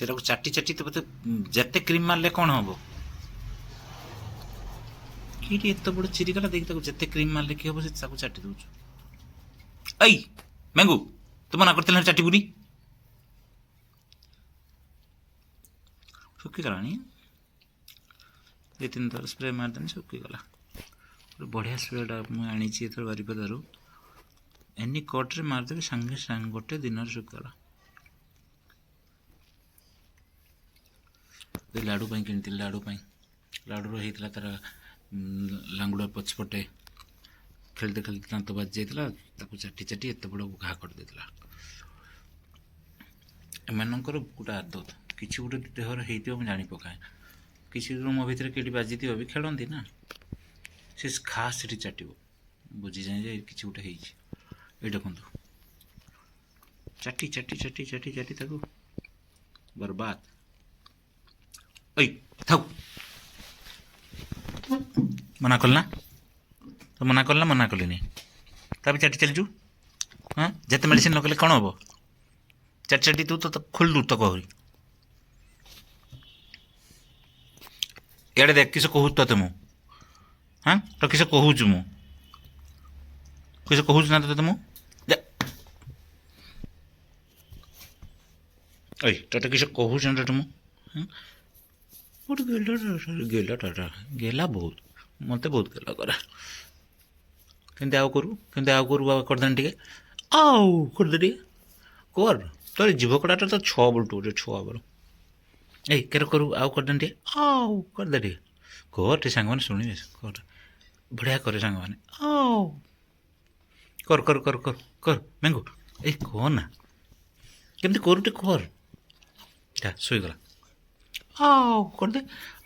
ସେଟାକୁ ଚାଟି ଚାଟି ତ ଯେତେ କ୍ରିମ୍ ମାରିଲେ କ'ଣ ହବ? କିଟି ଏତେ ବଡ଼ ଚିରିଗଲା ଦେଇକି ତାକୁ ଯେତେ କ୍ରିମ୍ ମାରିଲେ କି ହବ? ସେ ତାକୁ ଚାଟି ଦେଉଛୁ। ଏଇ ମ୍ୟାଙ୍ଗୁ ତୁ ମନା କରିଥିଲ ନା ଚାଟିବୁନି? ଶୁଖିଗଲାଣି। 2-3 ଥର ସ୍ପ୍ରେ ମାରିଦେନି ଶୁଖିଗଲା। ଗୋଟେ ବଢ଼ିଆ ସ୍ପ୍ରେଟା ମୁଁ ଆଣିଛି ଏଥର ବାରିପଦାରୁ। ଏନି କଟ୍ରେ ମାରିଦେବି ସାଙ୍ଗେ ସାଙ୍ଗେ ଗୋଟେ ଦିନରେ ଶୁଖିଗଲା। ଏ ଲାଡ଼ୁ ପାଇଁ କିଣିଥିଲି, ଲାଡ଼ୁର ହେଇଥିଲା ତାର ଲାଙ୍ଗୁଡ଼ ପଛପଟେ ଖେଳିତେ ଖେଳିତେ ଦାନ୍ତ ବାଜି ଯାଇଥିଲା, ତାକୁ ଚାଟି ଚାଟି ଏତେ ବଡ଼ ଘା କରିଦେଇଥିଲା। ଏମାନଙ୍କର ଗୋଟେ ଆଦତ, କିଛି ଗୋଟେ ଦେହରେ ହେଇଥିବ ମୁଁ ଜାଣିପକାଏ। କିଛି ଦିନ ମୋ ଭିତରେ କେଠି ବାଜିଥିବ ବି, ଖେଳନ୍ତି ନା, ସେ ଖାସ୍ ସେଠି ଚାଟିବ, ବୁଝିଯାଏ ଯେ କିଛି ଗୋଟେ ହେଇଛି। ଏଇ ଦେଖନ୍ତୁ, ଚାଟି ଚାଟି ଚାଟି ଚାଟି ଚାଟି ତାକୁ ବର୍ବାଦ। ଏଇ ଥାଉ, ମନା କଲ ନା, ତ ମନା କଲ ନା, ମନା କଲିନି, ତା ବି ଚାଟି ଚାଲିଛୁ। ହଁ, ଯେତେ ମେଡ଼ିସିନ୍ ଲଗେଇଲେ କ'ଣ ହବ? ଚାଟି ଚାଟି ତୁ ତ ଖୋଲିଦୁ ତ କହୁରି। ଇଆଡ଼େ ଦେଖ କିସ କହୁଛୁ ତତେ ମୁଁ। ହଁ, ତ କିସ କହୁଛୁ ମୁଁ, କିସ କହୁଛୁ ନା ତତେ ମୁଁ। ଏଇ ତତେ କିସ କହୁଛୁ ନା ତତେ ମୁଁ। ଗୋଟେ ଗେଲା ବହୁତ, ମୋତେ ବହୁତ ଗେଲା କରେ। କେମିତି ଆଉ କରୁ ବାବା କରିଦେନି ଟିକେ, ଆଉ କରିଦେ ଟିକେ କର। ତୋର ଜୀବ କଡ଼ାଟା ତ 6 ବେଳଠୁ ଗୋଟେ 6 ବେଳ। ଏଇ କେର କରୁ ଆଉ କରିଦେନି ଟିକେ, ଆଉ କରିଦେ ଟିକେ କର ଟିକେ, ସାଙ୍ଗମାନେ ଶୁଣିବେ। କର, ବଢ଼ିଆ କରେ ସାଙ୍ଗମାନେ। ଆଉ କର କର କର କର କର ମ୍ୟାଙ୍ଗୁ, ଏଇ କହ ନା କେମିତି କରୁ ଟିକେ କର। ଶୋଇଗଲା। ଆଉ କରିଦେ,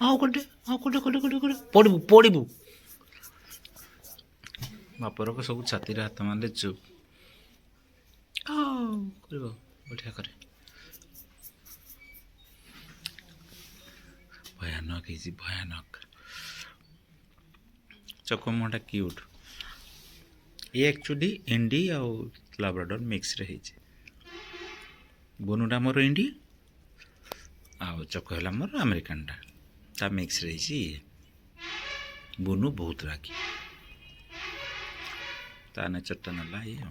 ଆଉ କରିଦେ, ଆଉ କରିଦେ, କରିଦେ, କରିଦେ, କରିଦେ, ପଡ଼ିବୁ ପଡ଼ିବୁ। ବାପରକ ସବୁ ଛାତିରେ ହାତ ମାରିଲେ ଚୁପ୍। ଆଉ କରିବ, ବଢ଼ିଆ କରେ। ଭୟାନକ ହେଇଛି, ଭୟାନକ। ଚକୋମଟା କ୍ୟୁଟ୍। ଇଏ ଆକ୍ଚୁଆଲି ଇଣ୍ଡି ଆଉ ଲାବ୍ରାଡୋର ମିକ୍ସରେ ହେଇଛି। ବୁନୁଟା ମୋର ଇଣ୍ଡି ଆଉ ଚକ ହେଲା ମୋର ଆମେରିକାନଟା, ତା ମିକ୍ସରେ ହେଇଛି ଇଏ। ବୁନୁ ବହୁତ ରାଗି, ତା ନେଚରଟା ନେଲା ଇଏ।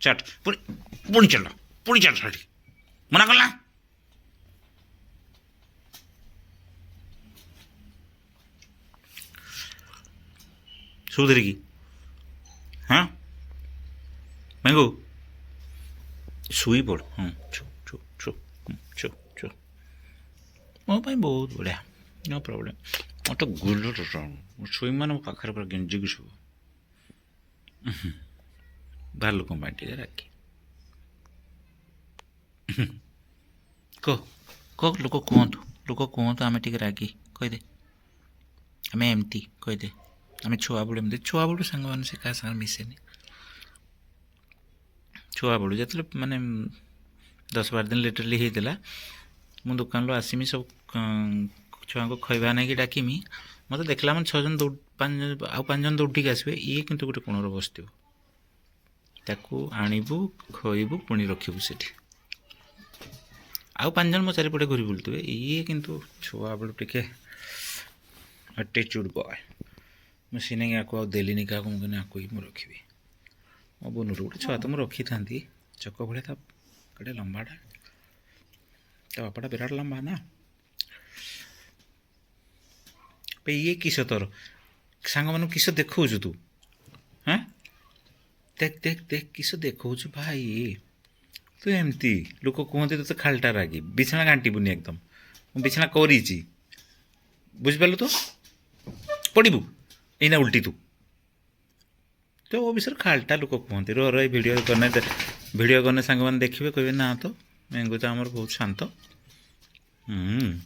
ଚାଟ ପୁଣି ଚାଲ, ପୁଣି ଚାଲ, ସେଠି ମନା କଲା। ସବୁ ଧରିକି ହଁ ମ୍ୟାଙ୍ଗୁ ଶୋଇପଡ଼। ହଁ ଛୁ ଛୁ ଛୁ ଛୁ ଛୁ, ମୋ ପାଇଁ ବହୁତ ବଢ଼ିଆ, ନୋ ପ୍ରୋବ୍ଲେମ୍। ମୋତେ ଗୁଲ ଶୋଇବି ମାନେ ମୋ ପାଖରେ ପୁରା ଗେଞ୍ଜିକି ଶୋଇବ। ଭାଲୁକଙ୍କ ପାଇଁ ଟିକେ ରାଗି। କହ ଲୋକ କୁହନ୍ତୁ ଆମେ ଟିକେ ରାଗି, କହିଦେ ଆମେ ଏମିତି, କହିଦେ ଆମେ ଛୁଆବେଳୁ ଏମିତି। ଛୁଆବେଳୁ ସାଙ୍ଗମାନେ ସେ କାହା ସାଙ୍ଗରେ ମିଶେନି। ଛୁଆବେଳୁ ଯେତେବେଳେ ମାନେ 10-12 ଦିନ ଲିଟରଲି ହେଇଥିଲା, ମୁଁ ଦୋକାନରୁ ଆସିମି, ସବୁ ଛୁଆଙ୍କୁ ଖଇବା ନେଇକି ଡାକିମି, ମୋତେ ଦେଖିଲା ମାନେ 6 ଜଣ ଆଉ 5 ଜଣ ଦୌଡ଼ିକି ଆସିବେ, ଇଏ କିନ୍ତୁ ଗୋଟେ କୋଣରେ ବସିଥିବ। ତାକୁ ଆଣିବୁ, ଖୋଇବୁ, ପୁଣି ରଖିବୁ ସେଠି। ଆଉ 5 ଜଣ ମୋ ଚାରିପଟେ ଘୁରି ବୁଲୁଥିବେ, ଇଏ କିନ୍ତୁ ଛୁଆବେଳୁ ଟିକେ ଆଟିଚ୍ୟୁଡ଼ ବୟ। ମୁଁ ସିନେ ଆକୁ ଆଉ ଦେଲିନି କାହାକୁ, ମୁଁ କହିନି ଆକୁ ହିଁ ମୁଁ ରଖିବି। ମୋ ବୁନୁରୁ ଗୋଟେ ଛୁଆ ତ ମୁଁ ରଖିଥାନ୍ତି, ଚକ ଭଳିଆ ତା ଗୋଟେ ଲମ୍ବାଟା, ତା ବାପାଟା ବିରାଟ ଲମ୍ବା ନା। ଇଏ କିସ ତୋର ସାଙ୍ଗମାନଙ୍କୁ କିସ ଦେଖାଉଛୁ ତୁ? ହଁ, ଦେଖ ଦେଖ ଦେଖ କିସ ଦେଖାଉଛୁ ଭାଇ। ତୁ ଏମିତି, ଲୋକ କୁହନ୍ତି ତୋତେ ଖାଲିଟା ରାଗି, ବିଛଣା ଘାଣ୍ଟିବୁନି ଏକଦମ। ମୁଁ ବିଛଣା କରିଛି, ବୁଝିପାରିଲୁ ତ, ପଡ଼ିବୁ ଏଇନା ଉଲ୍ଟି ତୁ। ତ ଓ ବିଷୟରେ ଖାଲିଟା ଲୋକ କୁହନ୍ତି। ଏଇ ଭିଡ଼ିଓ କନେ ସାଙ୍ଗମାନେ ଦେଖିବେ, କହିବେ ନା ତ ମ୍ୟାଙ୍ଗୁ ତ ଆମର ବହୁତ ଶାନ୍ତ।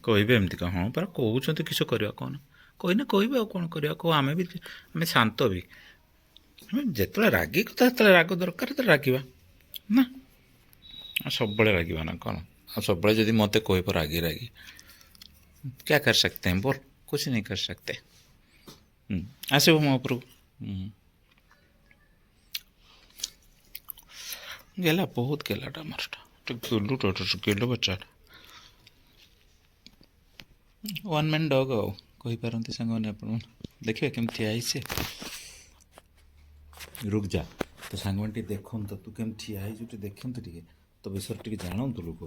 କହିବେ ଏମିତି କହ, ହଁ ପରା କହୁଛନ୍ତି କିସ କରିବା କହୁନ, କହିବେ ଆଉ କ'ଣ କରିବା କହ। ଆମେ ଶାନ୍ତ ବି, ଆମେ ଯେତେବେଳେ ରାଗି କଥା, ଯେତେବେଳେ ରାଗ ଦରକାର ସେତେବେଳେ ରାଗିବା ନା, ଆଉ ସବୁବେଳେ ରାଗିବା ନା କ'ଣ? ଆଉ ସବୁବେଳେ ଯଦି ମୋତେ କହିବ ରାଗି क्या कर सकते हैं, बोल, कुछ नहीं कर सकते। ଆସିବ ମୋ ଉପରକୁ। ଗେଲା ବହୁତ, ଗେଲାଟା ଆମରଟା। गेलो बच्चा वन मैन डग आईपारती सांगने आप देखिए केम ठिया से रुक जा तो सांग मैंने देखु तो तू केम ठिया देखु टे तो विषय टे जानतु लोक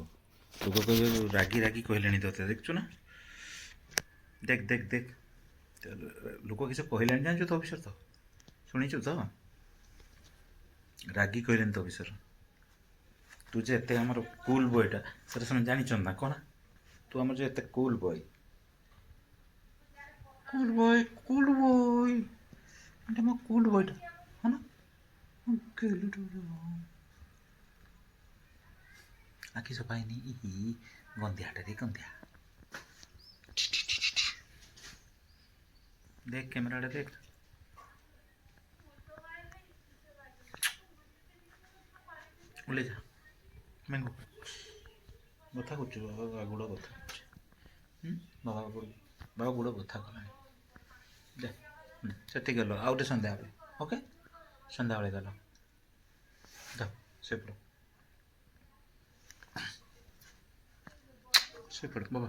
लोक कह रागी रागी कहले ते देखु ना देख देख देख लोक किसी कहले जानू तो विषय तो शुणीचु तो रागी कहले तो विषय तू जे एत आम कूल बॉयटा सर से जानी ना कौन तू आम जो एत cool boy cool boy cool boy मो कूल बॉयटा है ना आखि सफाई नहीं गंधियाटा रे गंधिया देख कैमरा देख ओले जा मैंगो बता कुछ बाबा गुड़ बता बाबा गुड़ बता कला से गल आउटे सन्ध्या ओके सन्ध्या गल जा से पड़ बाबा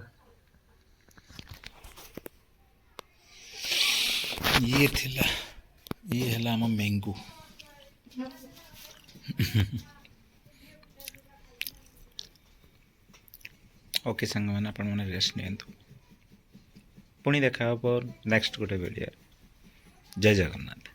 ये थिला ये है आम मैंगो ओके सांग मैंने आपण मैंने रेस्ट नियंतु पुणी देखा नेक्स्ट गोटे वीडियो जय जगन्नाथ।